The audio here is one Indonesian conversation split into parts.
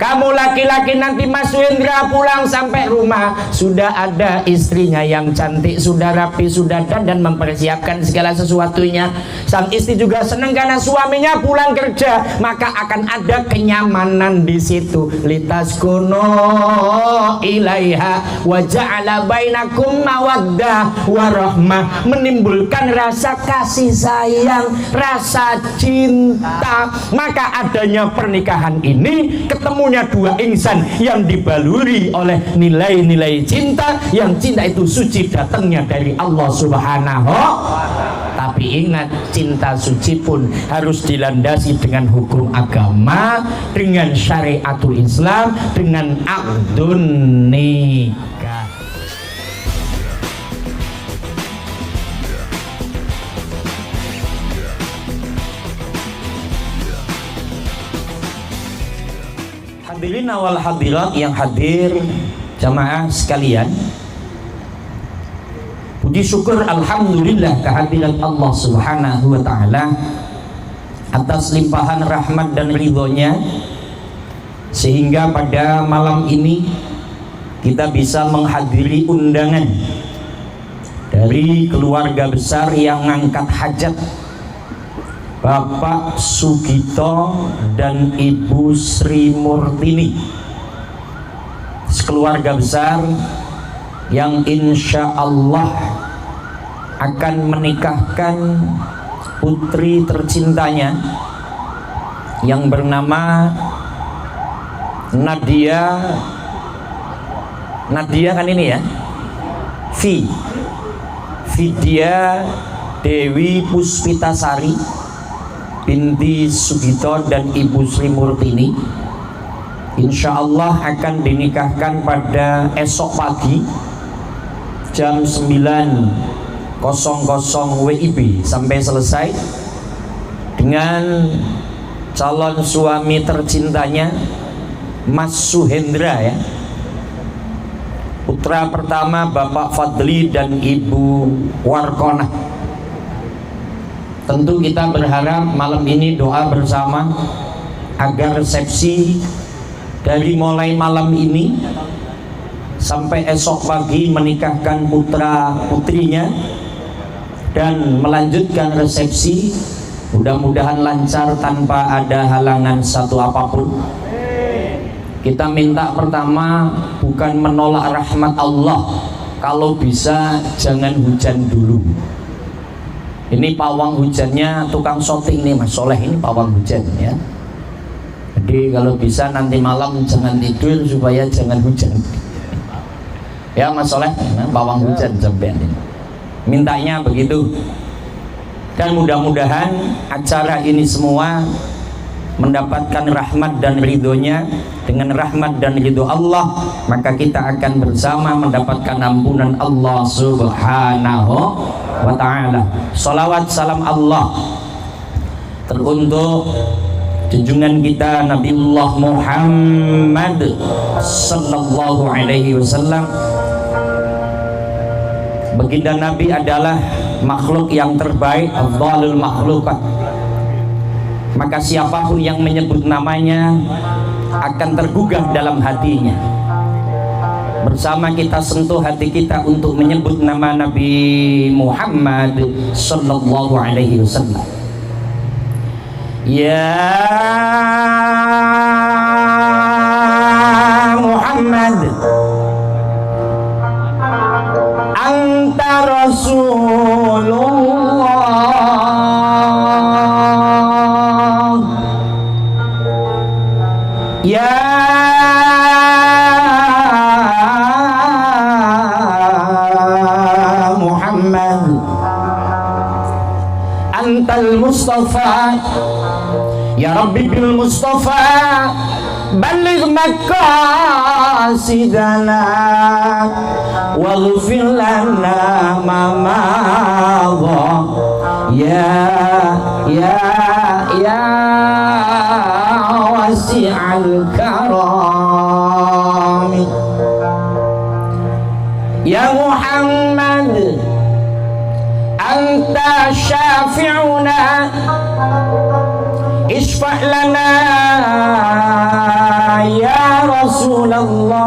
Kamu laki-laki nanti Mas Wendra pulang sampai rumah sudah ada istrinya yang cantik, sudah rapi, sudah dan mempersiapkan segala sesuatunya. Sang istri juga senang karena suaminya pulang kerja, maka akan ada kenyamanan di situ. Litaskunu ilaiha wa ja'ala bainakum mawaddah warahmah, menimbulkan rasa kasih sayang, rasa cinta. Maka adanya pernikahan ini ketemunya dua insan yang dibaluri oleh nilai-nilai cinta, yang cinta itu suci datangnya dari Allah Subhanahu. Tapi ingat, cinta suci pun harus dilandasi dengan hukum agama, dengan syariatul Islam, dengan aqdun nikah. Hadirin wal hadirat yang hadir, jamaah sekalian, puji syukur alhamdulillah kehadiran Allah Subhanahu wa ta'ala atas limpahan rahmat dan ridhonya, sehingga pada malam ini kita bisa menghadiri undangan dari keluarga besar yang ngangkat hajat, Bapak Sugito dan Ibu Sri Murtini, sekeluarga besar yang insya Allah akan menikahkan putri tercintanya yang bernama Nadia kan ini ya, Vidya Dewi Puspitasari binti Sugito dan Ibu Sri Murtini, insya Allah akan dinikahkan pada esok pagi jam 9.00 WIB sampai selesai dengan calon suami tercintanya Mas Suhendra ya, putra pertama Bapak Fadli dan Ibu Warkona. Tentu kita berharap malam ini doa bersama agar resepsi dari mulai malam ini sampai esok pagi menikahkan putra putrinya dan melanjutkan resepsi mudah-mudahan lancar tanpa ada halangan satu apapun. Kita minta pertama bukan menolak rahmat Allah, kalau bisa jangan hujan dulu. Ini pawang hujannya tukang syuting nih Mas Soleh, ini pawang hujan ya. Jadi kalau bisa nanti malam jangan tidur supaya jangan hujan. Ya Mas Soleh, pawang hujan sampean ini. Mintanya begitu. Dan mudah-mudahan acara ini semua mendapatkan rahmat dan ridhonya. Dengan rahmat dan ridho Allah, maka kita akan bersama mendapatkan ampunan Allah Subhanahu wa ta'ala. Salawat salam Allah teruntuk junjungan kita Nabiullah Muhammad sallallahu alaihi wasallam. Baginda Nabi adalah makhluk yang terbaik, afdhalul makhlukat. Maka siapapun yang menyebut namanya akan tergugah dalam hatinya. Bersama kita sentuh hati kita untuk menyebut nama Nabi Muhammad sallallahu alaihi wasallam. Ya Muhammad, anta Rasulullah, ya Muhammad, antal Mustafa, ya Rabbi bil Mustafa baligh maqasidana waghfir lana ma madha ya wasi'al karam. Ya Muhammad, anta syafi'una, isfa' lana ya Rasulullah,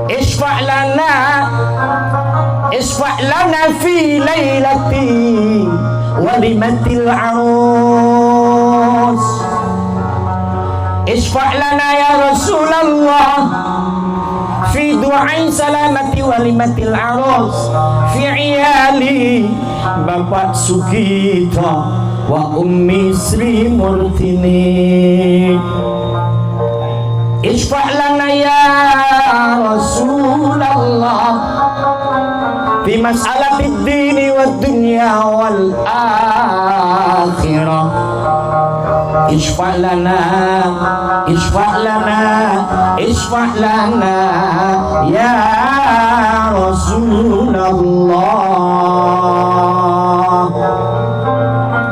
isfa' lana fi lailati walimatil arus. Isfa' lana ya Rasulullah fi du'ai salamati walimatil arus fi iyali Bapak Sugito wa Ummi Sri Murtini. Isfa' lana ya Rasulullah fi mas'alatid dini wad dunya wal akhirah. Isfa' lana, isfa' lana, isfa' lana ya Rasulullah.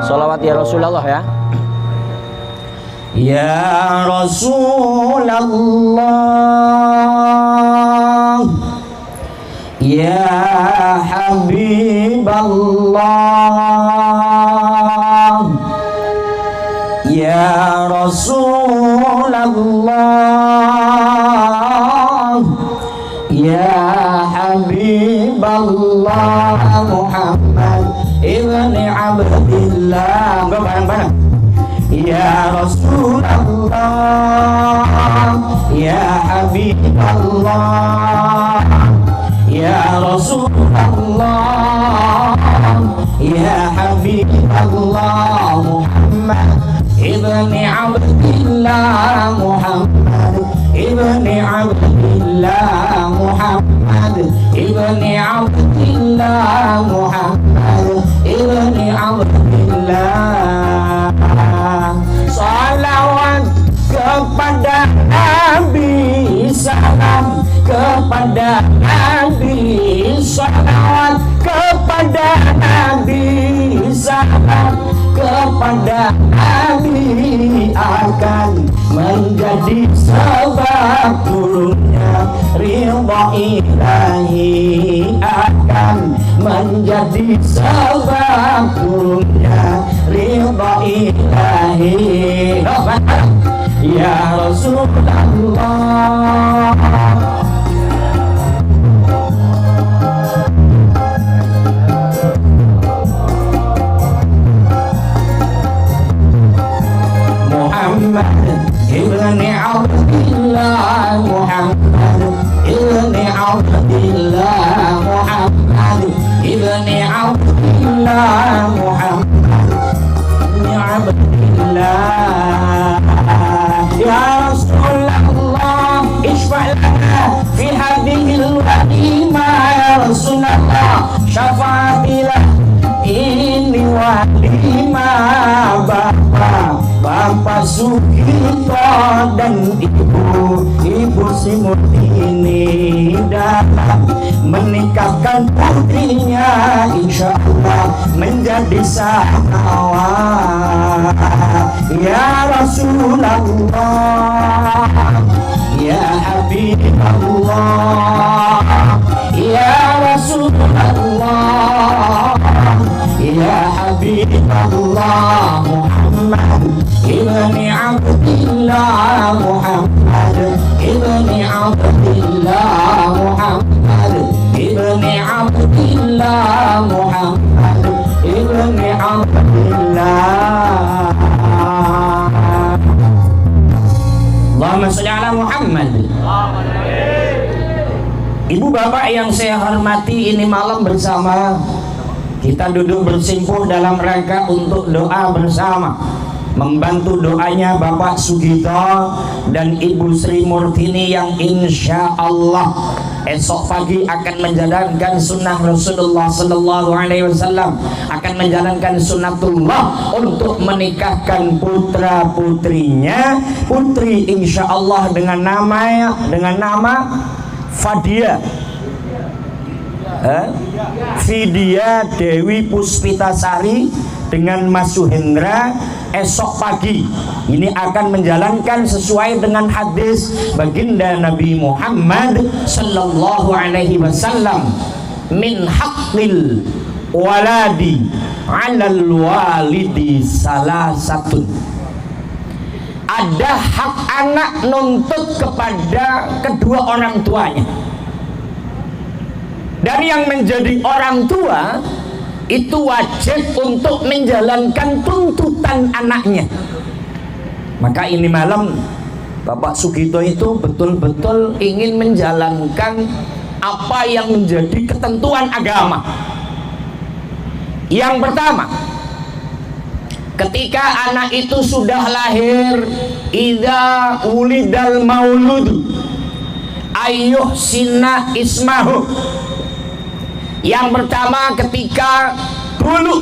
Sholawat ya Rasulullah ya. Ya Rasulullah, ya Habiballah, ya Rasulullah, ya Habiballah Muhammad ibn Abdillah. Enggak bareng-bareng. Ya Rasulullah, ya Habiballah, ya Rasulullah, ya Habiballah Muhammad ibn Abdillah, Muhammad ibn Abdillah, Muhammad ibn Abdillah, Muhammad ibn Abdillah. Salawat kepada Nabi, salam kepada Nabi, salawat kepada Nabi, salam kepada Nabi akan menjadi sebab turunnya ridha ilahi, akan menjadi sebab turunnya ridha ilahi. Ya Rasulullah, Muhammad ibn Abdillah, Muhammad ibn Abdillah, Muhammad ibn Abdillah, Muhammad ibn Abdillah. Ya Rasulullah, isfa' lana fi hadhil walima ya Rasulullah, syafa'atilah ini walima Bapak Sugito dan Ibu Sri Murtini dalam menikahkan putrinya, insya Allah menjadi sahabat. Ya Rasulullah, ya Habibullah, ya Rasulullah, ya Habibullah Muhammad ibn Abdillah, Muhammad ibn Abdillah, Muhammad ibn Abdillah, Muhammad ibn Abdillah. Allahumma sholli ala Muhammad. Ibu bapak yang saya hormati, ini malam bersama kita duduk bersimpuh dalam rangka untuk doa bersama, membantu doanya Bapak Sugito dan Ibu Sri Murtini yang insya Allah esok pagi akan menjalankan sunnah Rasulullah Sallallahu Alaihi Wasallam, akan menjalankan sunnatullah untuk menikahkan putra putrinya. Putri insya Allah dengan nama Fadia, Vidya Dewi Puspitasari dengan Mas Suhendra. Esok pagi ini akan menjalankan sesuai dengan hadis baginda Nabi Muhammad Sallallahu Alaihi Wasallam, min haqqil waladi alal walidi salah satu. ada hak anak nuntut kepada kedua orang tuanya. Dan yang menjadi orang tua itu wajib untuk menjalankan tuntutan anaknya. Maka ini malam Bapak Sugito itu betul-betul ingin menjalankan apa yang menjadi ketentuan agama. Yang pertama, ketika anak itu sudah lahir, idza ulidal mauludu ayyuh sinna ismahu. Yang pertama, ketika dulu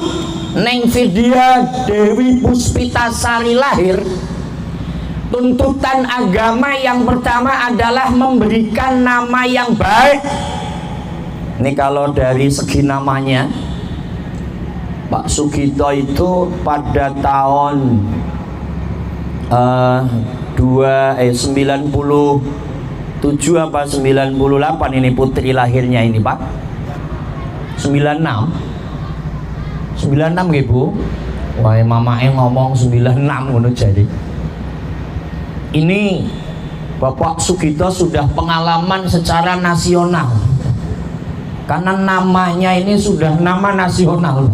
Neng Vidya Dewi Puspitasari lahir, tuntutan agama yang pertama adalah memberikan nama yang baik. Ini kalau dari segi namanya, Pak Sugito itu pada tahun 97 apa 98 ini putri lahirnya ini Pak. 96 nggih Bu. Wah, mamake ngomong 96 ngono jadi. Ini Bapak Sugito sudah pengalaman secara nasional. Karena namanya ini sudah nama nasional.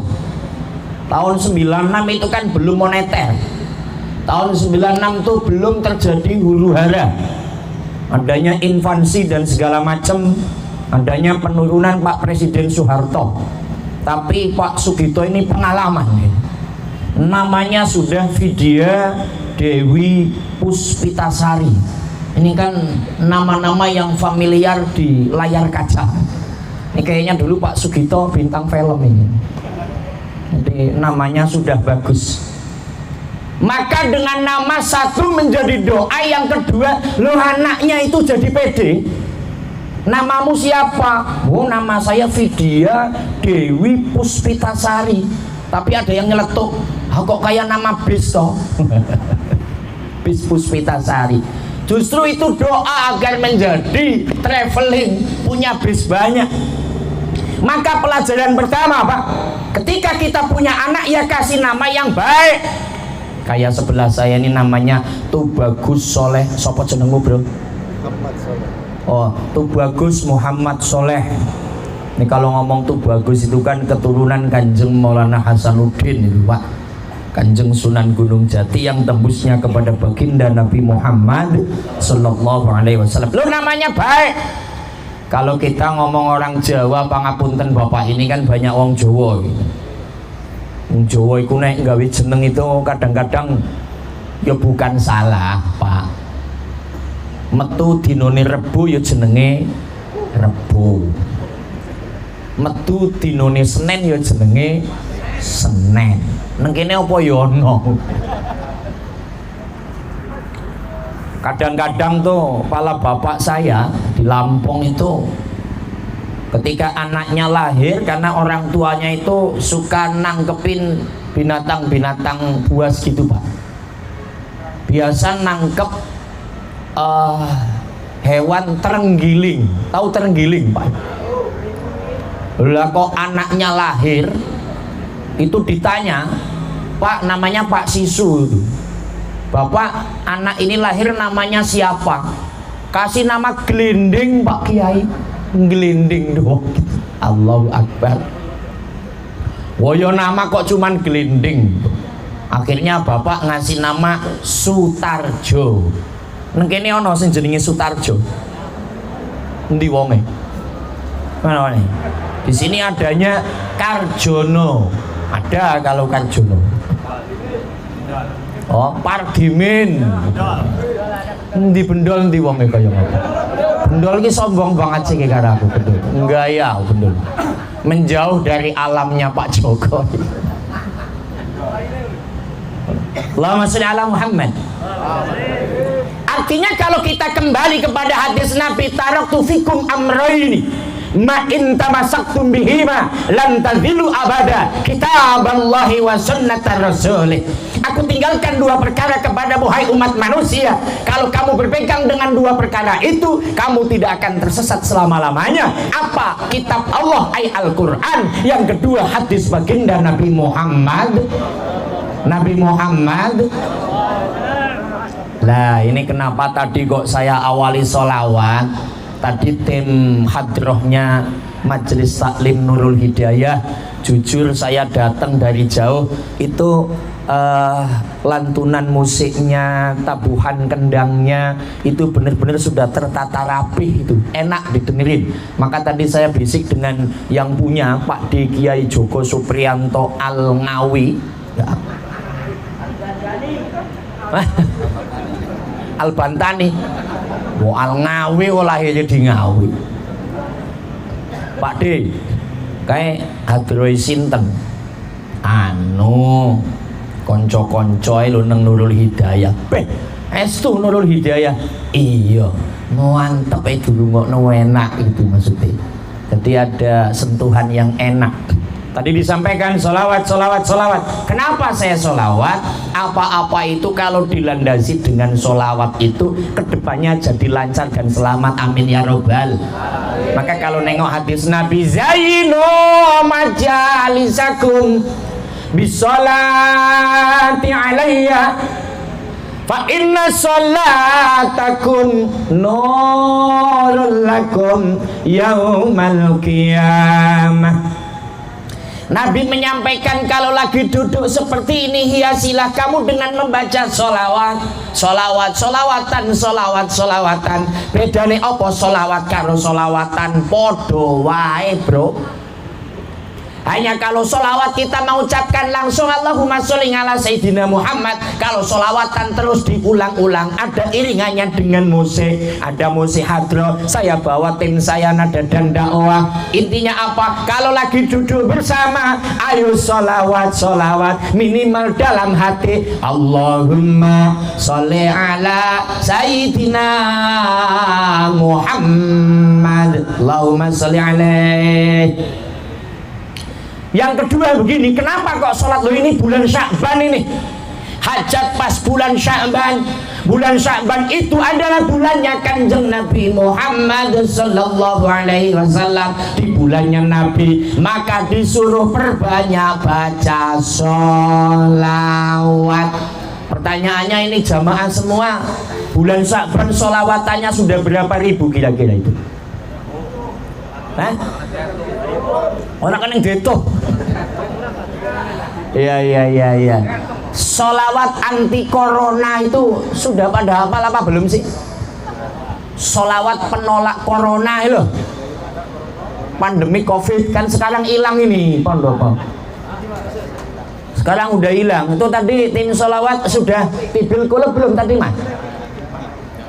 Tahun 96 itu kan belum moneter. Tahun 96 itu belum terjadi huru hara. Adanya invasi dan segala macam, adanya penurunan Pak Presiden Soeharto. Tapi Pak Sugito ini pengalaman. Namanya sudah Vidya Dewi Puspitasari. Ini kan nama-nama yang familiar di layar kaca. Ini kayaknya dulu Pak Sugito bintang film ini. Jadi namanya sudah bagus. Maka dengan nama satu menjadi doa, yang kedua, lo anaknya itu jadi pede. Namamu siapa? Oh, nama saya Vidya Dewi Puspitasari. Tapi ada yang nyeletuk, oh, kok kayak nama bis toh? Bis Puspitasari. Justru itu doa agar menjadi traveling, punya bis banyak. Maka pelajaran pertama Pak, ketika kita punya anak ya kasih nama yang baik. Kayak sebelah saya ini namanya Tubagus Soleh. Sopo jenengmu bro? Muhammad Soleh. Oh, Tubagus Muhammad Soleh. Ini kalau ngomong Tubagus itu kan keturunan Kanjeng Maulana Hasanuddin itu Pak, Kanjeng Sunan Gunung Jati yang tembusnya kepada baginda Nabi Muhammad Sallallahu Alaihi Wasallam. Lo namanya baik. Kalau kita ngomong orang Jawa, pangapunten Bapak, ini kan banyak orang Jawa gitu. Wong Jawa iku nek gawe jeneng itu kadang-kadang ya bukan salah, Pak. Metu dinone Rebo ya jenenge Rebo. Metu dinone Senin ya jenenge Senen. Neng kene apa ya ono. Kadang-kadang tuh kepala bapak saya di Lampung itu ketika anaknya lahir, karena orang tuanya itu suka nangkepin binatang-binatang buas gitu Pak. Biasa nangkep hewan terenggiling. Tahu terenggiling Pak? Lah kok anaknya lahir itu ditanya, Pak namanya Pak Sisu itu. Bapak anak ini lahir namanya siapa? Kasih nama Gelinding Pak Kiai. Gelinding doang. Allahu Akbar. Woyo nama kok cuman Gelinding. Akhirnya bapak ngasih nama Sutarjo. Neng kene ono sing jenenge Sutarjo. Endi wonge? Mana nih? Di sini adanya Karjono. Ada kalau Karjono. Oh, Pargimin. Endi Bendol endi wonge kaya ngono. Bendol iki sombong banget sih karo aku Bendol. Enggak ya, Bendol. Menjauh dari alamnya Pak Jokowi. Allahumma sholli ala Muhammad. Artinya kalau kita kembali kepada hadis Nabi, taraktu fikum amrayni ma in tamassaktum bihima lan tadhillu abada, kitaballahi wa sunnatar rasulih. Aku tinggalkan dua perkara kepada wahai umat manusia. Kalau kamu berpegang dengan dua perkara itu, kamu tidak akan tersesat selama-lamanya. Apa? Kitab Allah, ay Al-Quran. Yang kedua hadis baginda Nabi Muhammad. Nabi Muhammad. Lah ini kenapa tadi kok saya awali sholawat. Tadi tim hadrohnya Majelis Taklim Nurul Hidayah, jujur saya datang dari jauh, itu lantunan musiknya, tabuhan kendangnya itu benar-benar sudah tertata rapih, itu enak didengerin. Maka tadi saya bisik dengan yang punya Pak D Kiai Joko Supriyanto Al Ngawi ya. Al Bantani, Al Ngawi lahirnya di Ngawi. Pak D, kayak hadroi sinten? Anu, konco-koncoe lu nang Nurul Hidayah. Estu Nurul Hidayah. Iya, mantep dulu ngono enak itu maksudnya. Jadi ada sentuhan yang enak. Tadi disampaikan sholawat. Kenapa saya sholawat? Apa-apa itu kalau dilandasi dengan sholawat itu kedepannya jadi lancar dan selamat. Amin ya robbal. Maka kalau nengok hadis Nabi, Zainu majalisakum bisolati alaiya fa inna sholatakum nurul lakum yaumal qiyamah. Nabi menyampaikan kalau lagi duduk seperti ini, hiasilah kamu dengan membaca solawatan. Bedane apa solawat karo solawatan? Podo wae bro. Hanya kalau solawat kita mengucapkan langsung Allahumma sholli ala Sayyidina Muhammad. Kalau solawatan terus diulang-ulang, ada iringannya dengan musik, ada musik hadroh. Saya bawa tim saya nada dan dakwah. Intinya apa? Kalau lagi duduk bersama, ayo solawat minimal dalam hati Allahumma sholli ala Sayyidina Muhammad. Allahumma sholli alaihi. Yang kedua begini, kenapa kok sholat lo ini bulan Sya'ban ini? Hajat pas bulan Sya'ban. Bulan Sya'ban itu adalah bulannya Kanjeng Nabi Muhammad sallallahu alaihi wasallam. Di bulannya Nabi, maka disuruh perbanyak baca sholawat. Pertanyaannya ini jamaah semua, bulan Sya'ban sholawatannya sudah berapa ribu kira-kira itu? Hah? Orang kan yang jatuh. Iya. Sholawat anti corona itu sudah pada hafal apa belum sih? Sholawat penolak corona itu loh. Pandemi COVID kan sekarang hilang ini, pondok. Sekarang udah hilang. Itu tadi tim sholawat sudah tibil kulub belum tadi mas?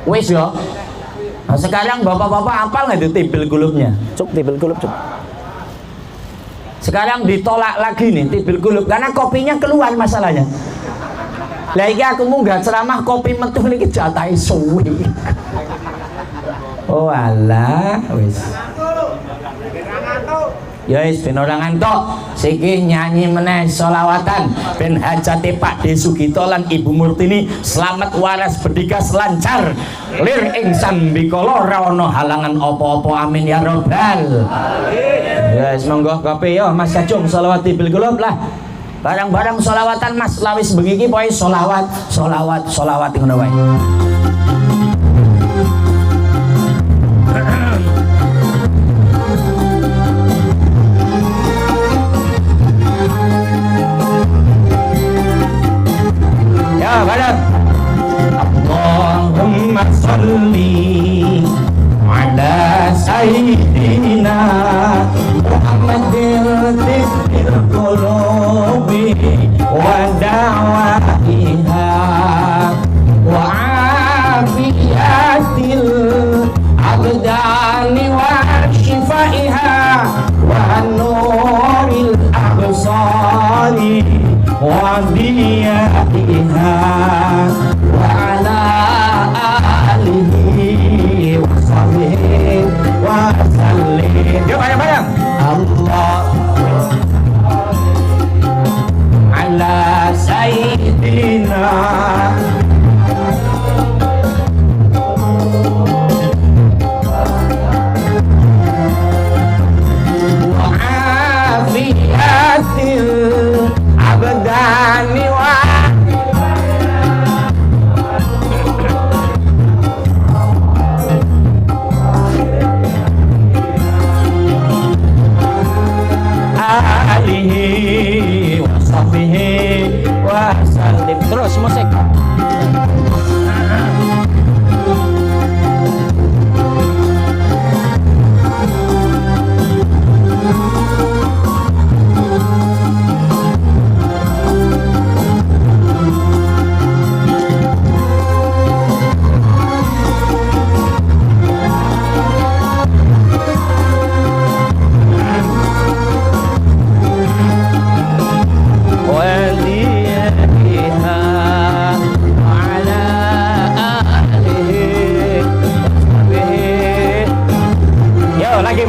Wes yo. Nah, sekarang bapak-bapak apal nggak itu tibil kulubnya? Cuk, tibil kulub cuk. Sekarang ditolak lagi nih tibil kulub karena kopinya keluar masalahnya. Lah iki aku munggah ceramah kopi metu niki jatahe suwi. Oh alah wis. Ya wis ben ora ngantuk. Siki nyanyi meneh sholawatan ben hajate Pak D Sugito lan Ibu Murtini selamat waras berdigas lancar. Lir ing sambikala ora ana halangan apa-apa. Amin ya robbal. Ya monggo kopi yo Mas Kacung sholawat bil qulub lah. Barang-barang sholawatan Mas lawis bengi iki pokoke sholawat ngono wae. Ya barang. Allahumma sholli ala sayyidina Muhammadil tibbil qulubi wa da'waiha wa afiyatil abdani wa shifaiha wa nuril absari wa diyaiha wa ala alihi wa sahbihi wa sallim. Yuk bayang-bayang. Allah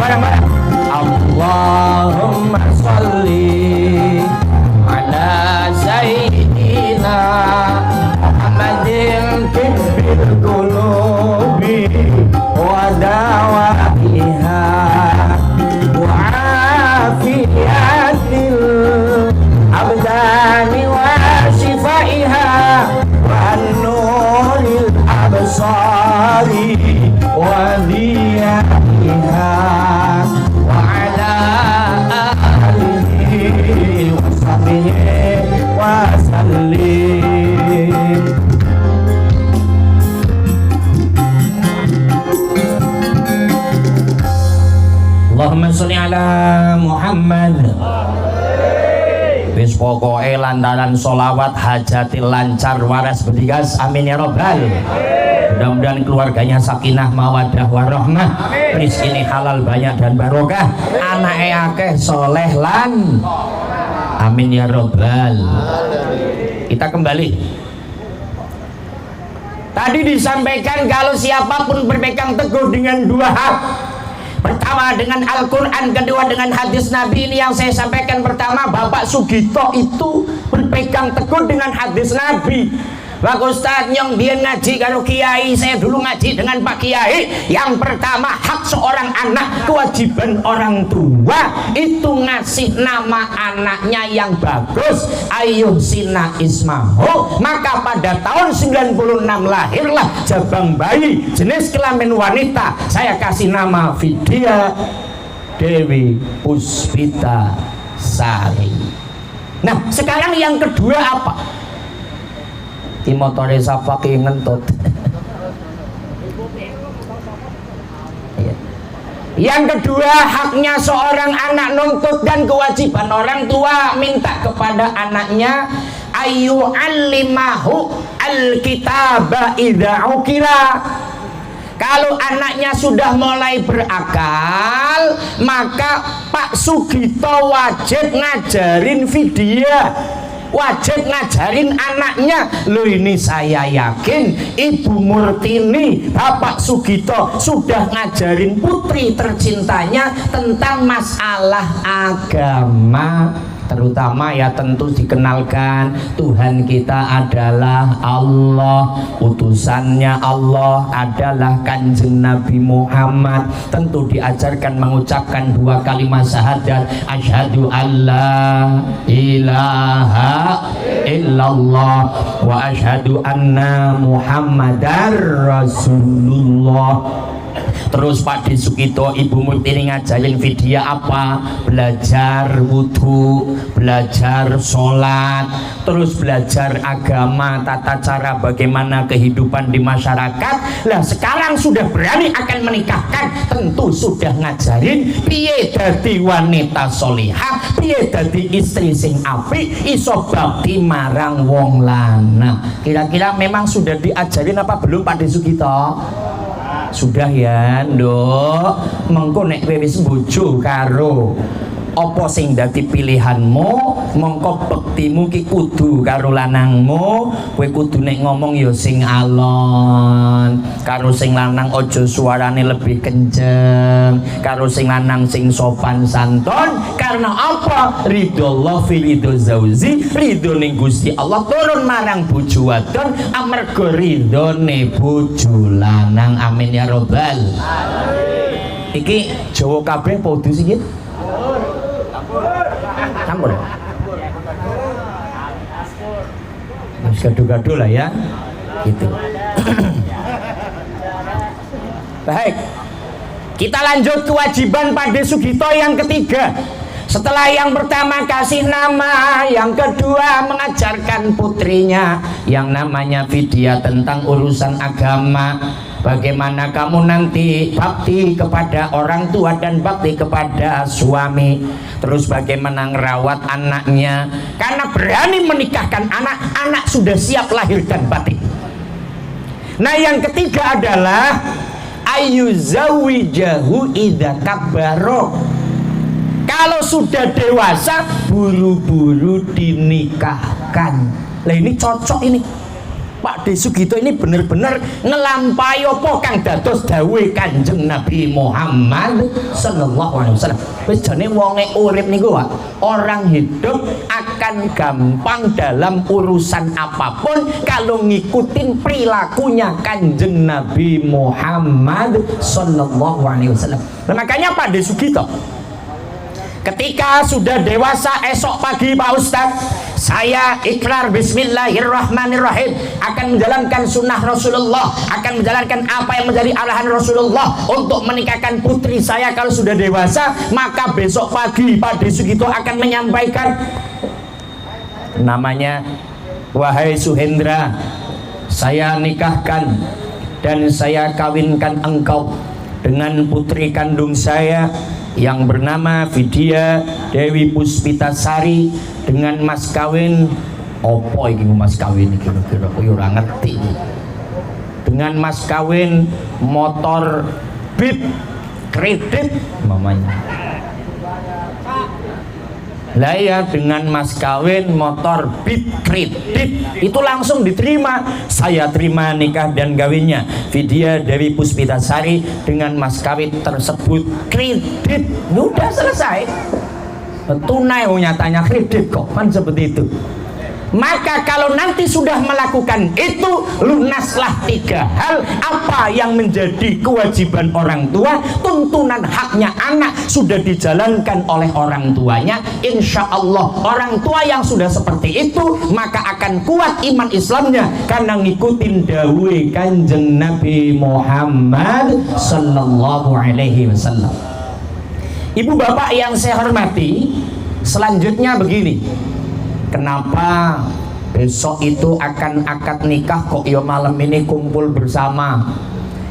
bareng-bareng. Allahumma sholli ala sayyidina Muhammadin tibbil qulubi wa dawaiha wa afiyatil abdani wa shifaiha wa nuril absari wa diyaiha wa ala alihi wa sahbihi wa sallim. Allahumma sholli ala Muhammad. Wis pokoke lantaran sholawat hajati lancar waras bedigas, amin ya robbal. Mudah-mudahan keluarganya sakinah mawadah warahmah, rezeki halal banyak dan barokah, anake akeh soleh lan amin ya robbal. Kita kembali. Tadi disampaikan kalau siapapun berpegang teguh dengan dua hak, pertama dengan Al-Quran, kedua dengan hadis Nabi. Ini yang saya sampaikan pertama. Bapak Sugito itu berpegang teguh dengan hadis Nabi. Pak Ustadz yang dia ngaji kalau kiai, saya dulu ngaji dengan Pak Kiai. Yang pertama, hak seorang anak, kewajiban orang tua itu ngasih nama anaknya yang bagus, Ayuh Sina Ismahu. Maka pada tahun 96 lahirlah jabang bayi jenis kelamin wanita, saya kasih nama Vidya Dewi Puspita Sari. Nah sekarang yang kedua apa? Di motore sapa ki ngentut. Yang kedua, haknya seorang anak nuntut dan kewajiban orang tua minta kepada anaknya ayu alimahu alkitaba idza ukira. Kalau anaknya sudah mulai berakal, maka Pak Sugito wajib ngajarin Vidya, wajib ngajarin anaknya. Loh ini saya yakin Ibu Murtini, Bapak Sugito sudah ngajarin putri tercintanya tentang masalah agama, terutama ya tentu dikenalkan Tuhan kita adalah Allah, utusannya Allah adalah Kanjeng Nabi Muhammad. Tentu diajarkan mengucapkan dua kalimat syahadat, asyhadu alla ilaha illallah wa asyhadu anna Muhammadar Rasulullah. Terus Pak Sugito, Ibu Murtini ngajarin Vidya apa? Belajar wudhu, belajar sholat, terus belajar agama, tata cara bagaimana kehidupan di masyarakat. Lah sekarang sudah berani akan menikahkan, tentu sudah ngajarin piye dadi wanita solihah, piye dadi istri sing apik, iso bakti marang wong lanang. Kira-kira memang sudah diajarin apa belum Pak Sugito? Sudah ya, nduk. Mengko nek kowe wis bojo karo apa sing dadi pilihanmu, mongko bektimu ki kudu karo lanangmu. Kowe kudu nek ngomong ya sing alon, karo sing lanang aja suarane lebih kenceng, karo sing lanang sing sopan santun. Karena apa? Ridho fi ridho zauzi, ridho ning Gusti Allah turun marang bojo wadon amarga ridhone bojo lanang. Amin ya robbal alamin. Iki Jawa kabeh padha sih. Campur. Mas gaduh-gaduh lah ya. Gitu. Baik. Kita lanjut kewajiban Pak Sugito yang ketiga. Setelah yang pertama kasih nama, yang kedua mengajarkan putrinya yang namanya Vidya tentang urusan agama. Bagaimana kamu nanti bakti kepada orang tua dan bakti kepada suami. Terus bagaimana ngerawat anaknya. Karena berani menikahkan anak, anak sudah siap lahir dan batin. Nah yang ketiga adalah ayyuzawijahu idza kabbaro. Kalau sudah dewasa buru-buru dinikahkan. Lah ini cocok ini. Pak Pak De Sugito ini bener-bener ngelampai apa kang dados dawuh Kanjeng Nabi Muhammad sallallahu alaihi wasallam. Wis jane wonge urip niku Pak, orang hidup akan gampang dalam urusan apapun kalau ngikutin perilakunya Kanjeng Nabi Muhammad sallallahu alaihi wasallam. Nah, makanya Pak De Sugito ketika sudah dewasa esok pagi Pak Ustadz, saya ikrar bismillahirrahmanirrahim akan menjalankan sunnah Rasulullah, akan menjalankan apa yang menjadi arahan Rasulullah untuk menikahkan putri saya kalau sudah dewasa. Maka besok pagi Pak De Sugito akan menyampaikan namanya, wahai Suhendra, saya nikahkan dan saya kawinkan engkau dengan putri kandung saya yang bernama Vidya Dewi Puspitasari dengan mas kawin opo iki mas kawin iki kira-kira yo ora ngerti, dengan mas kawin motor Beat kredit mamanya. Lah ya, dengan mas kawin motor Beat kredit itu langsung diterima. Saya terima nikah dan kawinnya Vidya Dewi Puspitasari dengan mas kawin tersebut kredit. Udah selesai. Tunai nyatanya kredit kok, kan seperti itu. Maka kalau nanti sudah melakukan itu, lunaslah 3 hal apa yang menjadi kewajiban orang tua, tuntunan haknya anak sudah dijalankan oleh orang tuanya. Insya Allah orang tua yang sudah seperti itu maka akan kuat iman Islamnya karena ngikutin dawuh Kanjeng Nabi Muhammad sallallahu alaihi wasallam. Ibu bapak yang saya hormati, selanjutnya begini, kenapa besok itu akan akad nikah kok ya malam ini kumpul bersama?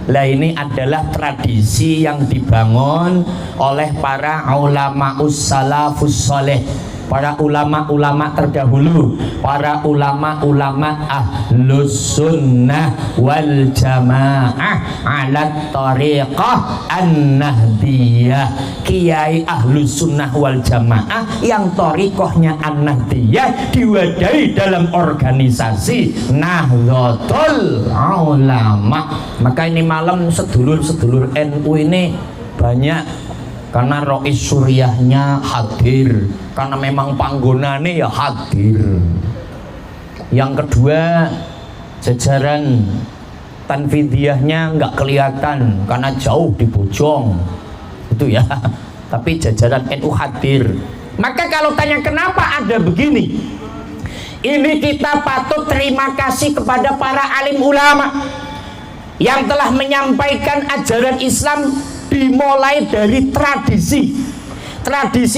Lah ini adalah tradisi yang dibangun oleh para ulama salafus saleh, para ulama-ulama terdahulu, para ulama-ulama ahlus sunnah wal jamaah ala tariqah an-nahdiyah. Kiai ahlus sunnah wal jamaah yang tariqahnya an-nahdiyah diwadahi dalam organisasi Nahdlatul Ulama. Maka ini malam sedulur-sedulur NU ini banyak karena Rois Suriahnya hadir, karena memang panggonane ya hadir. Yang kedua, jajaran Tanfidiyahnya nggak kelihatan karena jauh di Bojong itu ya, tapi jajaran NU hadir. Maka kalau tanya kenapa ada begini, ini kita patut terima kasih kepada para alim ulama yang telah menyampaikan ajaran Islam dimulai dari tradisi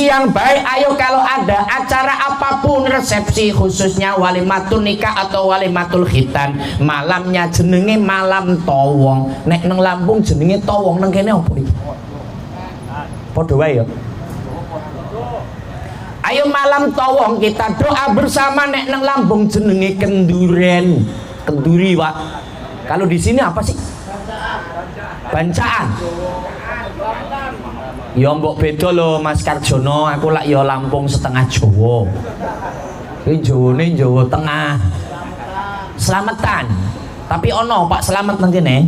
yang baik. Ayo kalau ada acara apapun, resepsi khususnya walimatul nikah atau walimatul khitan, malamnya jenenge malam towong. Nek neng Lampung jenenge towong, neng kene apa iki? Padha wae ya. Ayo malam towong kita doa bersama. Nek neng Lampung jenenge kenduren, kenduri Pak. Kalau di sini apa sih? Bancaan. Ya mbok beda lho Mas Karjono, aku lak ya Lampung setengah Jawa. Iki Jawane Jawa Tengah. Slametan. Tapi ono Pak selamat nang kene.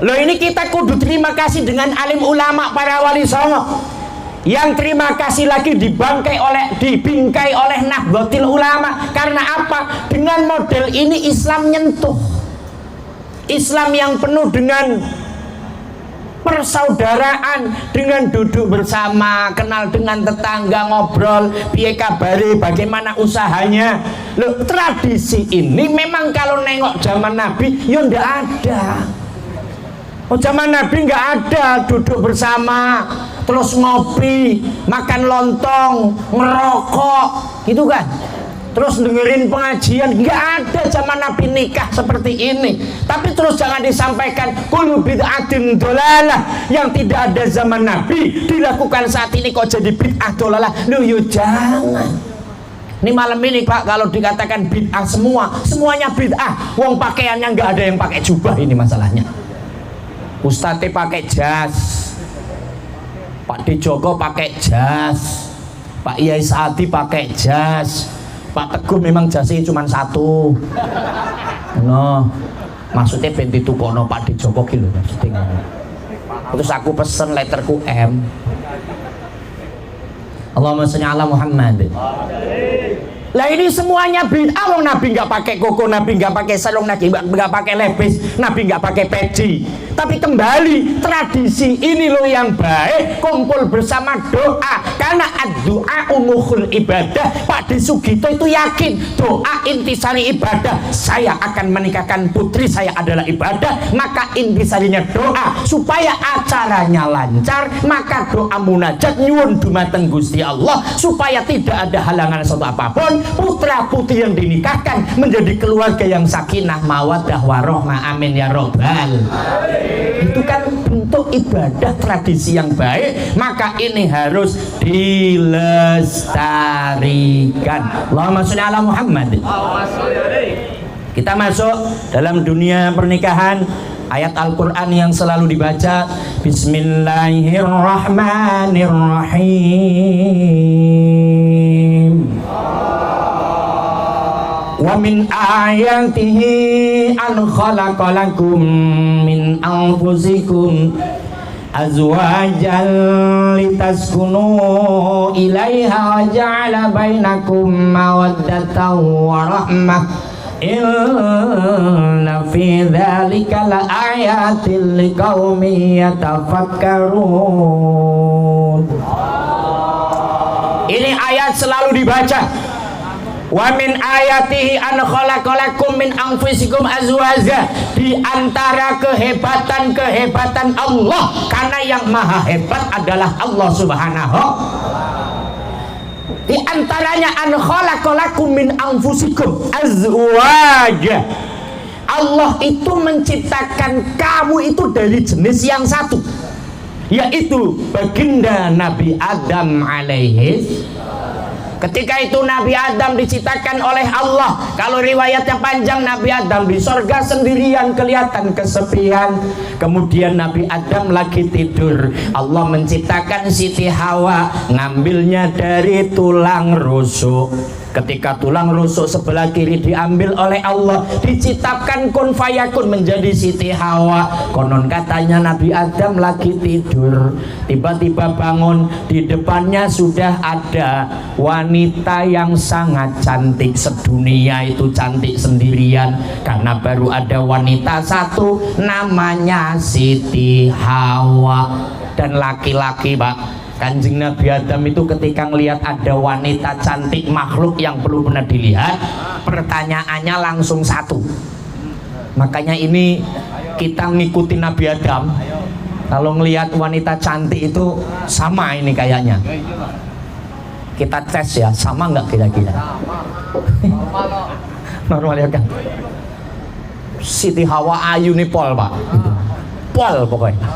Loh ini kita kudu terima kasih dengan alim ulama para wali songo. Yang terima kasih lagi dibingkai oleh Nahdlatul Ulama. Karena apa? Dengan model ini Islam nyentuh. Islam yang penuh dengan persaudaraan, dengan duduk bersama, kenal dengan tetangga, ngobrol, piye kabare, bagaimana usahanya. Loh, tradisi ini memang kalau nengok zaman Nabi ya ndak ada. Oh, zaman Nabi nggak ada duduk bersama terus ngopi, makan lontong, ngerokok gitu kan, terus dengerin pengajian. Nggak ada zaman Nabi nikah seperti ini. Tapi terus jangan disampaikan kullu bid'atin dolalah, yang tidak ada zaman Nabi dilakukan saat ini kok jadi bid'ah dolalah. Loh yo jangan. Ini malam ini Pak kalau dikatakan bid'ah semuanya bid'ah. Wong pakaiannya nggak ada yang pakai jubah, ini masalahnya. Ustadz pakai jas, Pak De Joko pakai jas, Pak Yai Saadi pakai jas, Pak Teguh memang jasi cuma satu. No, maksudnya ben ditukono Pak Di Joko ki lho maksudnya. Terus aku pesen letterku M. Allahumma sholli ala Muhammad. Lah ini semuanya bid'ah. Wong Nabi nggak pakai koko, Nabi nggak pakai sarung, Nabi nggak pakai lepis, Nabi nggak pakai peci. Tapi kembali tradisi ini loh yang baik, kumpul bersama doa karena doa umukhul ibadah. Pak De Sugito itu yakin doa intisari ibadah. Saya akan menikahkan putri saya adalah ibadah, maka intisarinya doa supaya acaranya lancar. Maka doa munajat nyuwun dumateng Gusti Allah supaya tidak ada halangan suatu apapun. Putra putri yang dinikahkan menjadi keluarga yang sakinah mawaddah warahmah, amin ya robbal. Itu kan bentuk ibadah tradisi yang baik, maka ini harus dilestarikan. Allahumma sholli ala Muhammad. Kita masuk dalam dunia pernikahan. Ayat Al-Quran yang selalu dibaca, Bismillahirrahmanirrahim. Wa min ayatihi an khalaqalakum min anfusikum azwajan litaskunu ilaiha wa ja'ala bainakum mawaddatan wa rahmah. Inna fi dzalika la ayatin liqaumin yatafakkarun. Ini ayat selalu dibaca. Wa min ayatihi an khalaqalakum min anfusikum azwaja. Di antara kehebatan Allah, karena yang maha hebat adalah Allah Subhanahu. Di antaranya an khalaqalakum min anfusikum azwaja. Allah itu menciptakan kamu itu dari jenis yang satu, yaitu baginda Nabi Adam alaihi. Ketika itu Nabi Adam diciptakan oleh Allah. Kalau riwayatnya panjang, Nabi Adam di sorga sendirian, kelihatan kesepian. Kemudian Nabi Adam lagi tidur, Allah menciptakan Siti Hawa, ngambilnya dari tulang rusuk. Ketika tulang rusuk sebelah kiri diambil oleh Allah, diciptakan kun fayakun menjadi Siti Hawa. Konon katanya Nabi Adam lagi tidur, tiba-tiba bangun, di depannya sudah ada wanita yang sangat cantik. Sedunia itu cantik sendirian, karena baru ada wanita satu, namanya Siti Hawa. Dan laki-laki, Pak, Kanjeng Nabi Adam itu ketika melihat ada wanita cantik, makhluk yang belum pernah dilihat, pertanyaannya langsung satu. Makanya ini kita ngikutin Nabi Adam. Kalau ngelihat wanita cantik itu sama ini kayaknya. Kita tes ya, sama nggak kira-kira? Normal ya kan? Siti Hawa ayu nih pol, Pak. Pol pokoknya.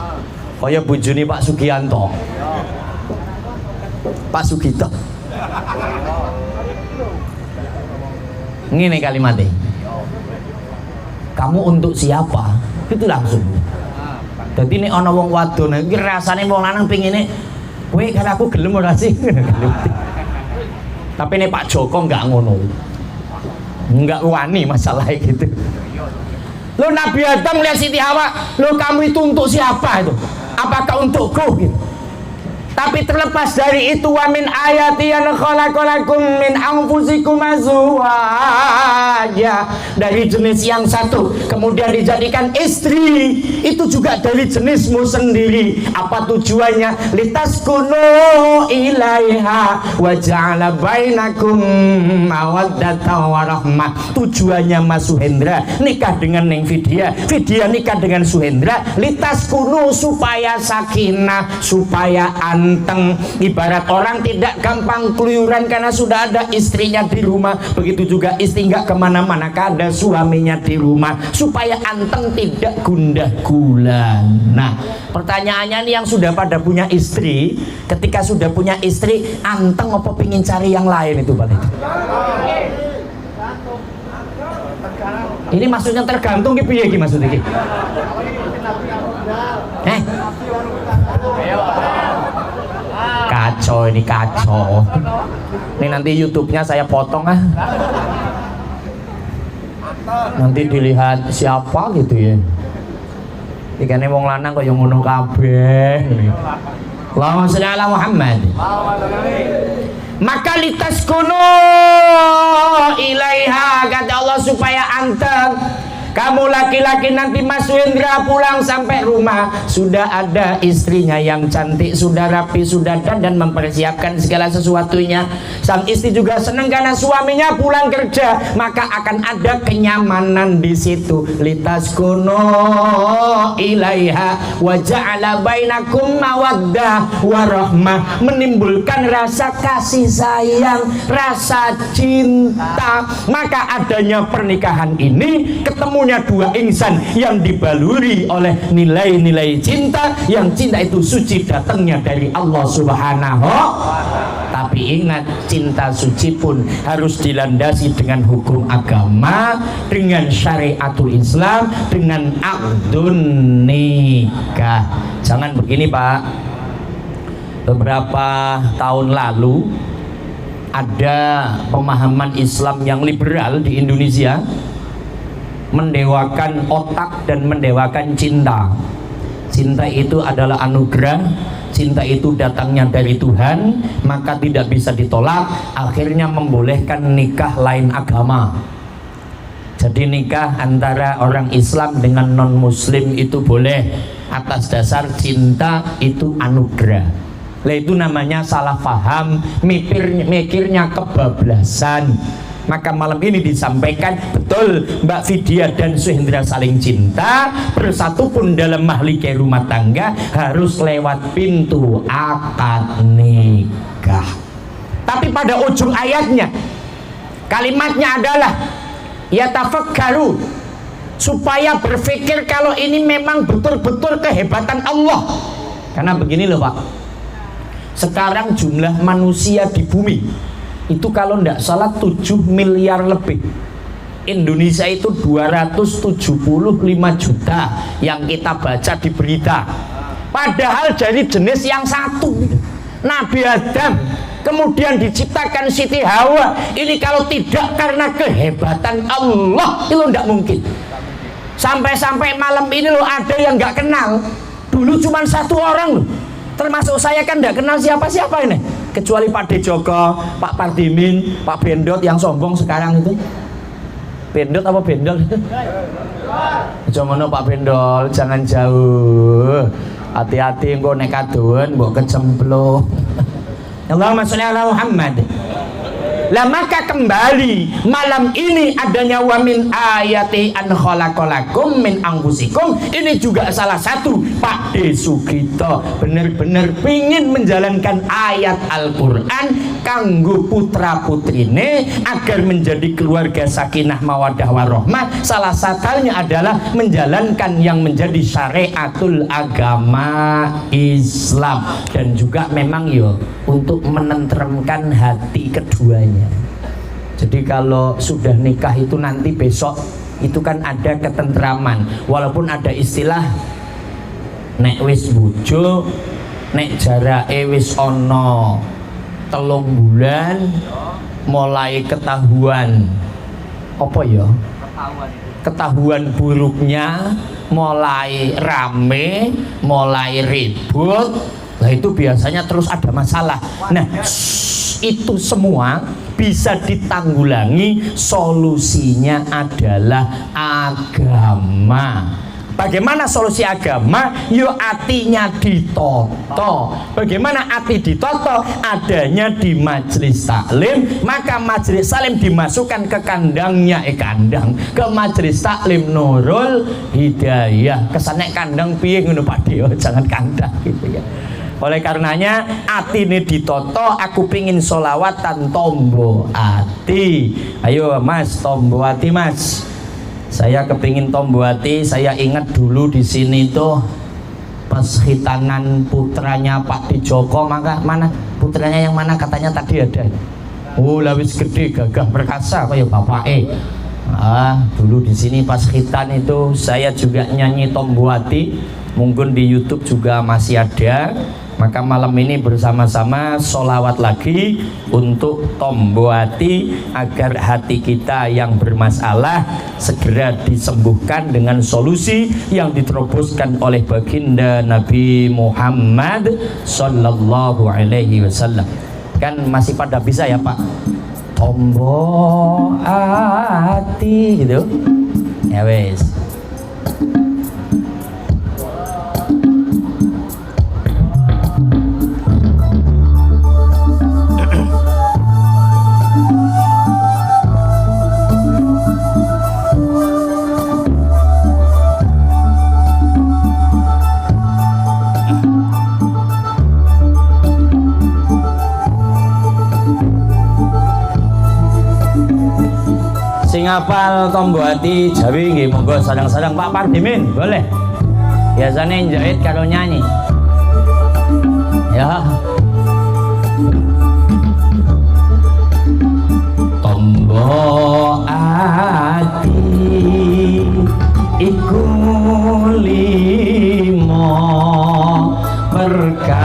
Kaya bujuni Pak Sugianto. Pak Sugito. Ini kalimatnya. Kamu untuk siapa? Itu langsung. Jadi ini ana wong wadon iki rasane wong lanang pengine kowe kan aku gelem ora sih. Tapi ini Pak Joko enggak ngono. Enggak wani masalah gitu. Lo Nabi Adam lihat Siti Hawa, lo kamu itu untuk siapa itu? Apakah untukku gitu? Tapi terlepas dari itu, wa min ayati an khalaqalakum min anfusikum azwaja, dari jenis yang satu kemudian dijadikan istri, itu juga dari jenismu sendiri. Apa tujuannya? Litaskunu ilaiha wa ja'ala bainakum mawaddatan wa rahmah. Tujuannya Mas Suhendra nikah dengan Neng Vidya, Vidya nikah dengan Suhendra, litaskunu supaya sakinah, supaya anteng. Ibarat orang tidak gampang keluyuran karena sudah ada istrinya di rumah, begitu juga istri nggak kemana-mana karena ada suaminya di rumah, supaya anteng tidak gundah gulana. Pertanyaannya nih, yang sudah pada punya istri, ketika sudah punya istri anteng apa pingin cari yang lain itu Pak? Ini maksudnya tergantung gitu ya, maksudnya gitu. kacau ini kacau. Ini nanti YouTube-nya saya potong ah. Nanti dilihat siapa gitu ya. Ikane wong lanang kok yang ngono kabeh. Allahumma sholli ala Muhammad. Maka litaskunu ilaiha, kata Allah, supaya antar kamu laki-laki nanti Mas Wendra pulang sampai rumah sudah ada istrinya yang cantik, sudah rapi, sudah dan mempersiapkan segala sesuatunya. Sang istri juga senang karena suaminya pulang kerja, maka akan ada kenyamanan di situ. Litaskunu ilaiha wa ja'ala bainakum mawaddah warahmah, menimbulkan rasa kasih sayang, rasa cinta. Maka adanya pernikahan ini ketemu dua insan yang dibaluri oleh nilai-nilai cinta, yang cinta itu suci datangnya dari Allah Subhanahu. Tapi ingat, cinta suci pun harus dilandasi dengan hukum agama, dengan syariatul Islam, dengan aqdun nikah. Jangan begini Pak. Beberapa tahun lalu ada pemahaman Islam yang liberal di Indonesia, mendewakan otak dan mendewakan cinta. Cinta itu adalah anugerah, cinta itu datangnya dari Tuhan, maka tidak bisa ditolak. Akhirnya membolehkan nikah lain agama. Jadi nikah antara orang Islam dengan non muslim itu boleh atas dasar cinta itu anugerah. Lah itu namanya salah paham, mikirnya kebablasan. Maka malam ini disampaikan betul Mbak Vidya dan Suhendra saling cinta, bersatu pun dalam mahligai rumah tangga harus lewat pintu akad nikah. Tapi pada ujung ayatnya kalimatnya adalah yatafakkaru, supaya berpikir kalau ini memang betul-betul kehebatan Allah. Karena begini loh Pak, sekarang jumlah manusia di bumi itu kalau tidak salah 7 miliar lebih. Indonesia itu 275 juta yang kita baca di berita. Padahal dari jenis yang satu, Nabi Adam, kemudian diciptakan Siti Hawa. Ini kalau tidak karena kehebatan Allah, itu tidak mungkin. Sampai-sampai malam ini loh ada yang nggak kenal. Dulu cuma satu orang loh, termasuk saya kan tidak kenal siapa-siapa ini, kecuali Pak De Joko, Pak Pardimin, Pak Bendot yang sombong sekarang itu. Bendot apa Bendol? Jangan Pak Bendol, jangan jauh. Hati-hati engko nek kadoan mbok kecemplung. Allahumma sholli ala Muhammad. Lah maka kembali malam ini adanya wa min ayati an khalaqalakum min anfusikum, ini juga salah satu Pak De Sugito bener-bener pingin menjalankan ayat Al-Quran kanggo putra putrine agar menjadi keluarga sakinah mawadah warahmah. Salah satunya adalah menjalankan yang menjadi syariatul agama Islam, dan juga memang yo untuk menentremkan hati keduanya. Jadi kalau sudah nikah itu nanti besok itu kan ada ketentraman, walaupun ada istilah nek wis bojo nek jarake wis ono 3 bulan mulai ketahuan apa ya, ketahuan buruknya, mulai rame, mulai ribut. Nah itu biasanya terus ada masalah. Nah itu semua bisa ditanggulangi, solusinya adalah agama. Bagaimana solusi agama? Yuk atinya ditoto. Bagaimana ati ditoto? Adanya di majelis taklim. Maka majelis taklim dimasukkan ke kandangnya, ke majelis taklim Nurul Hidayah. Kesannya kandang piye ngono Pak Dio, jangan kandang gitu ya. Oleh karenanya ati ini ditoto. Aku pingin solawatan tombo ati. Ayo Mas, tombo ati Mas. Saya kepingin tombo hati. Saya ingat dulu di sini tuh pas khitanan putranya Pak Di Joko, maka mana putranya yang mana katanya tadi ada. Oh lawis gede gagah perkasa kayak bapak dulu di sini pas khitan itu saya juga nyanyi tombo hati. Mungkin di YouTube juga masih ada. Maka malam ini bersama-sama sholawat lagi untuk tombo hati, agar hati kita yang bermasalah segera disembuhkan dengan solusi yang diteroboskan oleh baginda Nabi Muhammad Sallallahu Alaihi Wasallam. Kan masih pada bisa ya Pak? Tombo hati gitu ya wes. Sing apal tombo hati Jawi nggih monggo sadang-sadang Pak Pardimin boleh. Biasanya jahit karo nyanyi. Ya. Tombo hati iku limo perkarane.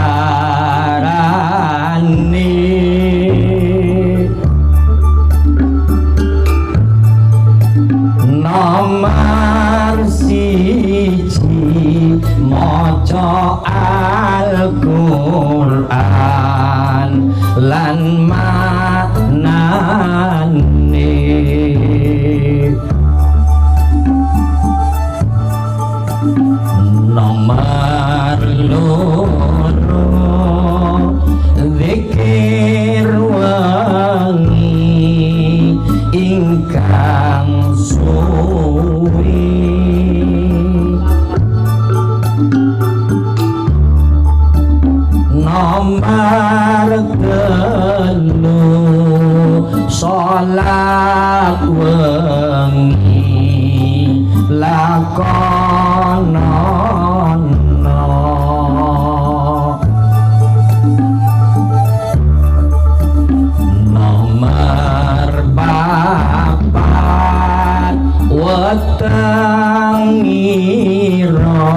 Nomor siji maca Al-Qur'an lan maknane. Nomor loro zikir wangi ingkang suwi. Nomor telu sholat wengi lakonono. Nomor papat weteng ira